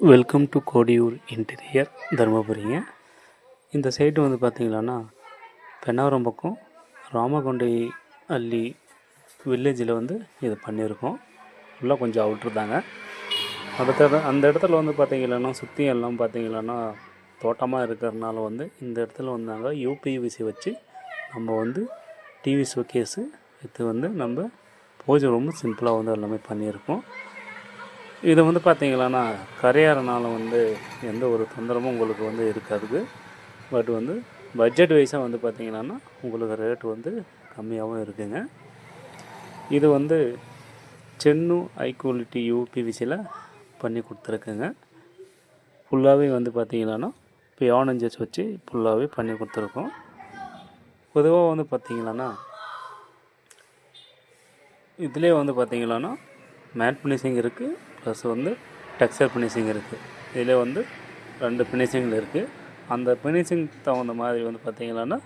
Welcome to Kodiyur interior தருமபுரிங்க. இந்த site வந்து பார்த்திங்களான்னா பெண்ணாவரம் பக்கம் ராமகொண்டை அள்ளி வில்லேஜில் வந்து இது பண்ணியிருக்கோம். ஃபுல்லாக கொஞ்சம் அவுட்ரு தாங்க. அந்த இடத்துல வந்து பார்த்திங்களான்னா சுற்றி எல்லாம் பார்த்திங்களான்னா தோட்டமாக இருக்கிறதுனால வந்து இந்த இடத்துல வந்தாங்க யூபிவிசி வச்சு நம்ம வந்து டிவி ஷோகேஸு இது வந்து நம்ம பூஜை ரொம்ப சிம்பிளாக வந்து எல்லாமே பண்ணியிருக்கோம். இதை வந்து பார்த்திங்களான்னா கரையாறனால வந்து எந்த ஒரு தொந்தரமும் உங்களுக்கு வந்து இருக்காது. பட் வந்து பட்ஜெட் வைஸாக வந்து பார்த்திங்களான்னா உங்களுக்கு ரேட்டு வந்து கம்மியாகவும் இருக்குங்க. இது வந்து சென்னு ஹை குவாலிட்டி யூபிவிசியில் பண்ணி கொடுத்துருக்குங்க. ஃபுல்லாகவே வந்து பார்த்திங்களான்னா பியானஞ்சஸ் வச்சு ஃபுல்லாகவே பண்ணி கொடுத்துருக்கோம். பொதுவாக வந்து பார்த்திங்களான்னா இதிலே வந்து பார்த்திங்களான்னா மேட் ஃபினிஷிங் இருக்குது, ப்ளஸ் வந்து டெக்ஸ்சர் ஃபினிஷிங் இருக்குது. இதில் வந்து 2 ஃபினிஷிங்கில் இருக்குது. அந்த ஃபினிஷிங் தகுந்த மாதிரி வந்து பார்த்திங்களான்னா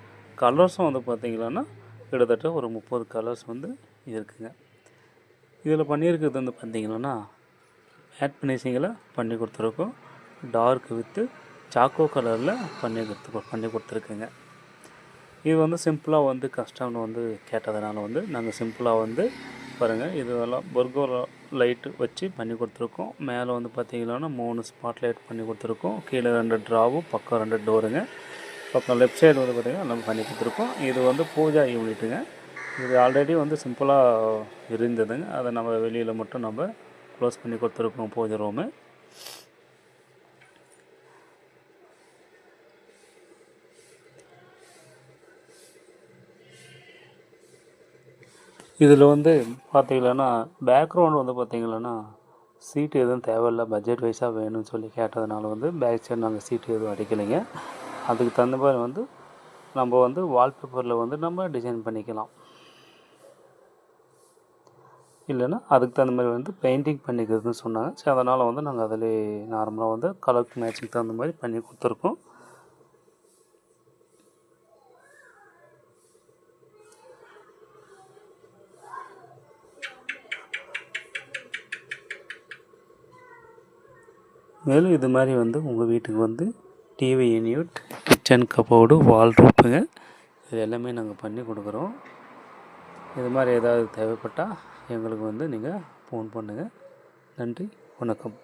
கலர்ஸும் வந்து பார்த்திங்களான்னா கிட்டத்தட்ட ஒரு 30 கலர்ஸ் வந்து இருக்குங்க. இதில் பண்ணியிருக்கிறது வந்து பார்த்திங்களான்னா மேட் ஃபினிஷிங்கில் பண்ணி கொடுத்துருக்கோம். டார்க் வித்து சாக்கோ கலரில் பண்ணி கொடுத்துருக்குங்க. இது வந்து சிம்பிளாக வந்து கஸ்டமர் வந்து கேட்டதுனால வந்து நாங்கள் சிம்பிளாக வந்து பாருங்கள் இதெல்லாம் பர்கோ லைட்டு வச்சு பண்ணி கொடுத்துருக்கோம். மேலே வந்து பார்த்திங்கன்னா 3 ஸ்பாட் லைட் பண்ணி கொடுத்துருக்கோம். கீழே 2 ட்ராவும் பக்கம் 2 டோருங்க. பக்கம் லெஃப்ட் சைடு வந்து பார்த்திங்கன்னா நம்ம பண்ணி கொடுத்துருக்கோம். இது வந்து பூஜா யூனிட்டுங்க. இது ஆல்ரெடி வந்து சிம்பிளாக இருந்ததுங்க. அதை நம்ம வெளியில் மட்டும் நம்ம க்ளோஸ் பண்ணி கொடுத்துருக்கோம் பூஜை ரூமு. இதில் வந்து பார்த்திங்கன்னா பேக்ரவுண்ட் வந்து பார்த்திங்கன்னா சீட்டு எதுவும் தேவையில்லை, பட்ஜெட் வைஸாக வேணும்னு சொல்லி கேட்டதுனால வந்து பேக் சைடு நாங்கள் சீட்டு எதுவும் அடிக்கலைங்க. அதுக்கு தகுந்த மாதிரி வந்து நம்ம வந்து வால்பேப்பரில் வந்து நம்ம டிசைன் பண்ணிக்கலாம். இல்லைன்னா அதுக்கு தகுந்த மாதிரி வந்து பெயிண்டிங் பண்ணிக்கிறதுன்னு சொன்னாங்க. சரி, அதனால் வந்து நாங்கள் அதிலே நார்மலாக வந்து கலருக்கு மேட்சிங் தகுந்த மாதிரி பண்ணி கொடுத்துருக்கோம். மேலும் இது மாதிரி வந்து உங்கள் வீட்டுக்கு வந்து டிவி யூனிட், கிச்சன் கபோர்டு, வால் ரூப்புங்க, இது எல்லாமே நாங்கள் பண்ணி கொடுக்குறோம். இது மாதிரி ஏதாவது தேவைப்பட்டால் எங்களுக்கு வந்து நீங்கள் ஃபோன் பண்ணுங்கள். நன்றி, வணக்கம்.